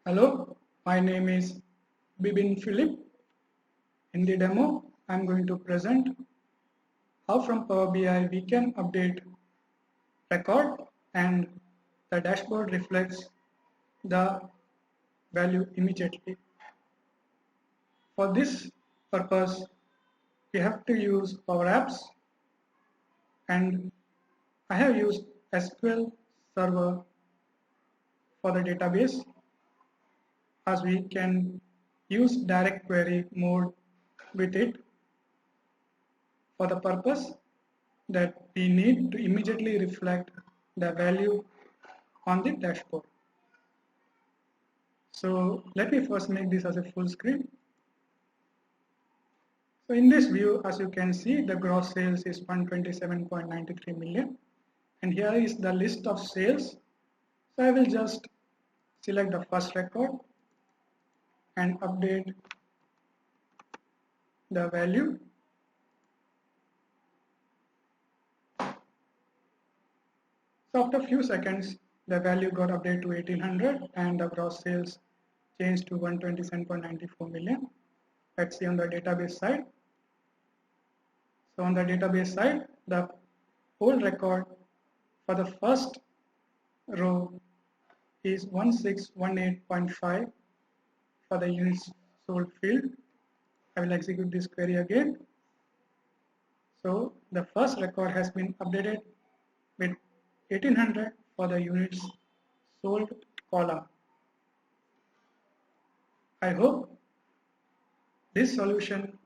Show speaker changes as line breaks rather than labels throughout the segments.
Hello, my name is Bibin Philip. In the demo, I'm going to present how from Power BI we can update record and the dashboard reflects the value immediately. For this purpose, we have to use Power Apps, and I have used SQL Server for the database, as we can use DirectQuery mode with it for the purpose that we need to immediately reflect the value on the dashboard. So let me first make this as a full screen. So in this view, as you can see, the gross sales is 127.93 million. And here is the list of sales. So I will just select the first record and update the value. So after a few seconds, the value got updated to 1800 and the gross sales changed to 127.94 million. Let's see on the database side. So on the database side, the whole record for the first row is 1618.5 for the units sold field. I will execute this query again. So the first record has been updated with 1800 for the units sold column. I hope this solution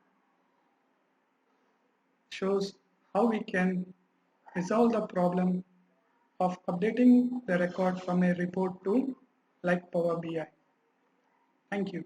shows how we can resolve the problem of updating the record from a report tool like Power BI. Thank you.